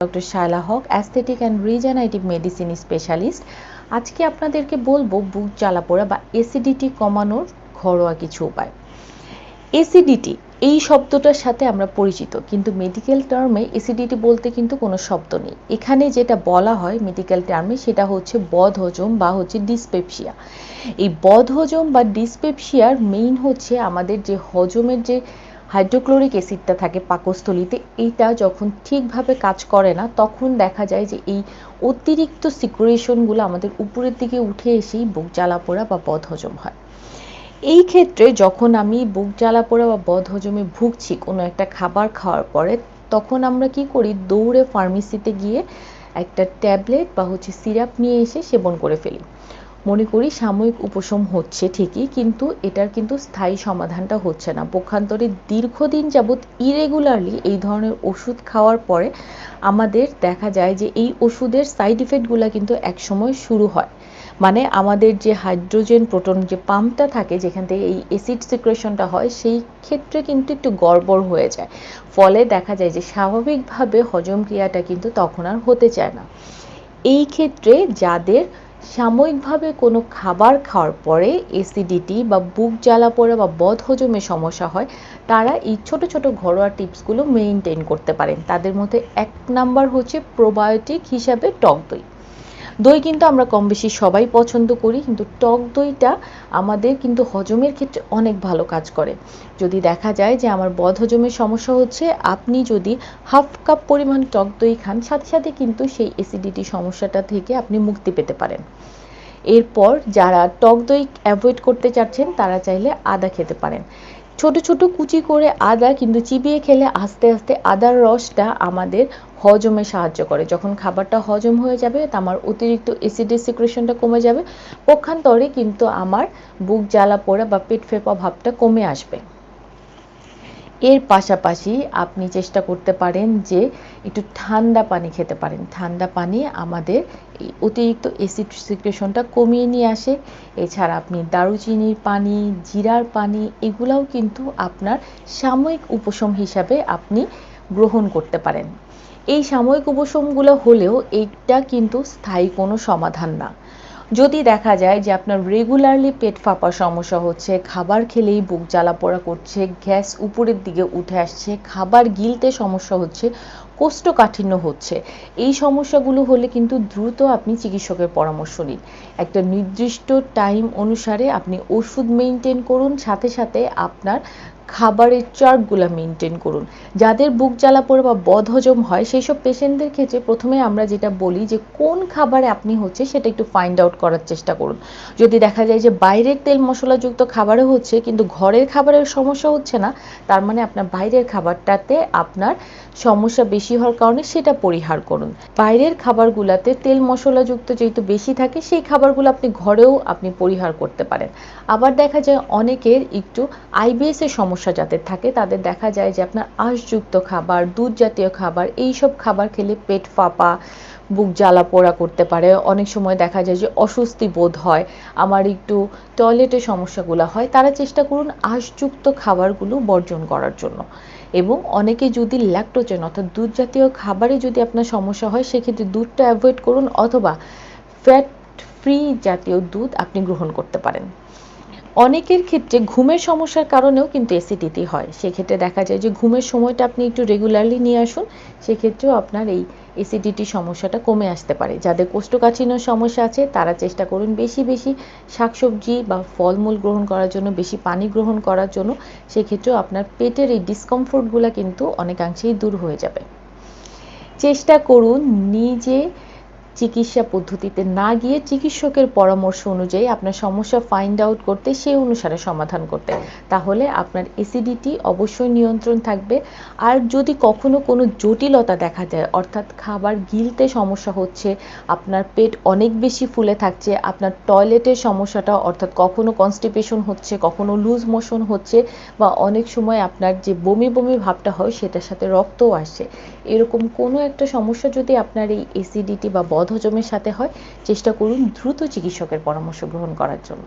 Doctor Shaila Haque, aesthetic and regenerative medicine specialist. আজকে আপনাদেরকে বলবো বুক জ্বালাপোড়া বা অ্যাসিডিটি কমানোর ঘরোয়া কিছু উপায়। অ্যাসিডিটি এই শব্দটার সাথে আমরা পরিচিত, কিন্তু মেডিকেল টার্মে অ্যাসিডিটি বলতে কিন্তু কোনো শব্দ নেই। এখানে যেটা বলা হয় মেডিকেল টার্মে সেটা হচ্ছে বদহজম বা ডিসপেপসিয়া। এই বদহজম বা ডিসপেপসিয়ার মেইন হচ্ছে আমাদের যে হজমের যে হাইড্রোক্লোরিক অ্যাসিডটা থাকে পাকস্থলীতে, এইটা যখন ঠিকভাবে কাজ করে না তখন দেখা যায় যে এই অতিরিক্ত সিক্রেশনগুলো আমাদের উপরের দিকে উঠে এসেই বুক জ্বালাপোড়া বা বদহজম হয়। এই ক্ষেত্রে যখন আমি বুক জ্বালাপোড়া বা বদহজমে ভুগছি কোনো একটা খাবার খাওয়ার পরে, তখন আমরা কি করি, দৌড়ে ফার্মেসিতে গিয়ে একটা ট্যাবলেট বা সিরাপ নিয়ে এসে সেবন করে ফেলি। মনে করি সাময়িক উপশম হচ্ছে ঠিকই, কিন্তু এটার কিন্তু স্থায়ী সমাধানটা হচ্ছে না। পক্ষান্তরে দীর্ঘদিন যাবৎ ইরেগুলারলি এই ধরনের ওষুধ খাওয়ার পরে আমাদের দেখা যায় যে এই ওষুধের সাইড ইফেক্টগুলো কিন্তু একসময় শুরু হয়। মানে আমাদের যে হাইড্রোজেন প্রোটন যে পাম্পটা থাকে যেখান থেকে এই অ্যাসিড সিক্রেশনটা হয়, সেই ক্ষেত্রে কিন্তু একটু গড়বড় হয়ে যায়। ফলে দেখা যায় যে স্বাভাবিকভাবে হজম ক্রিয়াটা কিন্তু তখন আর হতে চায় না। এই ক্ষেত্রে যাদের সাময়িকভাবে কোনো খাবার খাওয়ার পরে অ্যাসিডিটি বা বুক জ্বালাপোড়া বা বদহজমের সমস্যা হয়, তারা এই ছোট ছোট ঘরোয়া টিপসগুলো মেইনটেইন করতে পারেন। তাদের মধ্যে 1 নাম্বার হচ্ছে প্রোবায়োটিক হিসাবে টক দই। দই কিন্তু আমরা কম বেশি সবাই পছন্দ করি, কিন্তু টক দইটা আমাদের কিন্তু হজমের ক্ষেত্রে অনেক ভালো কাজ করে। যদি দেখা যায় যে আমার বদহজমের সমস্যা হচ্ছে, আপনি যদি হাফ কাপ পরিমাণ টক দই খান, সাথে সাথে কিন্তু সেই অ্যাসিডিটি সমস্যাটা থেকে আপনি মুক্তি পেতে পারেন। এরপর যারা টক দই অ্যাভয়েড করতে চাচ্ছেন তারা চাইলে আদা খেতে পারেন। ছোট ছোট কুচি করে আদা কিন্তু চিবিয়ে খেলে আস্তে আস্তে আদার রসটা আমাদের হজমে সাহায্য করে। যখন খাবারটা হজম হয়ে যাবে আমার অতিরিক্ত অ্যাসিডের সিক্রেশনটা কমে যাবে, পক্ষান্তরে কিন্তু আমার বুক জ্বালা পোড়া বা পেট ফেঁপা ভাবটা কমে আসবে। এর পাশাপাশি আপনি চেষ্টা করতে পারেন যে একটু ঠান্ডা পানি খেতে পারেন। ঠান্ডা পানি আমাদের এই অতিরিক্ত অ্যাসিড সিক্রেশনটা কমিয়ে নিয়ে আসে। এছাড়া আপনি দারুচিনির পানি, জিরার পানি এগুলাও কিন্তু আপনার সাময়িক উপশম হিসাবে আপনি গ্রহণ করতে পারেন। এই সাময়িক উপশমগুলো হলেও এইটা কিন্তু স্থায়ী কোনো সমাধান না। যদি দেখা যায় যে আপনার রেগুলারলি পেট ফাঁপার সমস্যা হচ্ছে, খাবার খেলেই বুক জ্বালাপোড়া করছে, গ্যাস উপরের দিকে উঠে আসছে, খাবার গিলতে সমস্যা হচ্ছে, কোষ্ঠকাঠিন্য হচ্ছে, এই সমস্যাগুলো হলে কিন্তু দ্রুত আপনি চিকিৎসকের পরামর্শ নিন। একটা নির্দিষ্ট টাইম অনুসারে আপনি ওষুধ মেনটেন করুন, সাথে সাথে আপনার খাবারের চার্টগুলো মেনটেন করুন। যাদের বুক জ্বালাপোড়া বা বদহজম হয় সেই সব পেশেন্টদের ক্ষেত্রে প্রথমে আমরা যেটা বলি যে কোন খাবারে আপনি হচ্ছে সেটা একটু ফাইন্ড আউট করার চেষ্টা করুন। যদি দেখা যায় যে বাইরের তেল মশলাযুক্ত খাবারে হচ্ছে কিন্তু ঘরের খাবারের সমস্যা হচ্ছে না, তার মানে আপনার বাইরের খাবারটাতে আপনার সমস্যা বেশি হওয়ার কারণে সেটা পরিহার করুন। বাইরের খাবারগুলোতে তেল মশলাযুক্ত যেহেতু বেশি থাকে, সেই খাবারগুলো আপনি ঘরেও আপনি পরিহার করতে পারেন। আবার দেখা যায় অনেকের একটু আইবিএস এর সমস্যা যাদের থাকে তাদের দেখা যায় যে আপনার আঁশযুক্ত খাবার, দুধ জাতীয় খাবার, এইসব খাবার খেলে পেট ফাঁপা, বুক জ্বালা পোড়া করতে পারে। অনেক সময় দেখা যায় যে অস্বস্তি বোধ হয়, আমার একটু টয়লেটের সমস্যাগুলো হয়। তারা চেষ্টা করুন আঁশযুক্ত খাবারগুলো বর্জন করার জন্য। এবং অনেকে যদি ল্যাকটোজেন অর্থাৎ দুধ জাতীয় খাবারে যদি আপনার সমস্যা হয়, সেক্ষেত্রে দুধটা অ্যাভয়েড করুন, অথবা ফ্যাট ফ্রি জাতীয় দুধ আপনি গ্রহণ করতে পারেন। অনেকের ক্ষেত্রে ঘুমের সমস্যার কারণেও কিন্তু অ্যাসিডিটি হয়। সেক্ষেত্রে দেখা যায় যে ঘুমের সময়টা আপনি একটু রেগুলারলি নিয়ে আসুন, সেক্ষেত্রেও আপনার এই অ্যাসিডিটির সমস্যাটা কমে আসতে পারে। যাদের কোষ্ঠকাঠিন্যর সমস্যা আছে তারা চেষ্টা করুন বেশি বেশি শাকসবজি বা ফলমূল গ্রহণ করার জন্য, বেশি পানি গ্রহণ করার জন্য। সেক্ষেত্রেও আপনার পেটের এই ডিসকমফোর্টগুলো কিন্তু অনেকাংশেই দূর হয়ে যাবে। চেষ্টা করুন নিজে চিকিৎসা পদ্ধতিতে না গিয়ে চিকিৎসকের পরামর্শ অনুযায়ী আপনার সমস্যা ফাইন্ড আউট করতে, সেই অনুসারে সমাধান করতে। তাহলে আপনার অ্যাসিডিটি অবশ্যই নিয়ন্ত্রণ থাকবে। আর যদি কখনো কোনো জটিলতা দেখা যায়, অর্থাৎ খাবার গিলতে সমস্যা হচ্ছে, আপনার পেট অনেক বেশি ফুলে থাকছে, আপনার টয়লেটের সমস্যাটা অর্থাৎ কখনো কনস্টিপেশন হচ্ছে, কখনো লুজ মোশন হচ্ছে, বা অনেক সময় আপনার যে বমি বমি ভাবটা হয় সেটার সাথে রক্তও আসছে, এরকম কোনো একটা সমস্যা যদি আপনার এই অ্যাসিডিটি বা বদহজমের সাথে হয়, চেষ্টা করুন দ্রুত চিকিৎসকের পরামর্শ গ্রহণ করার জন্য।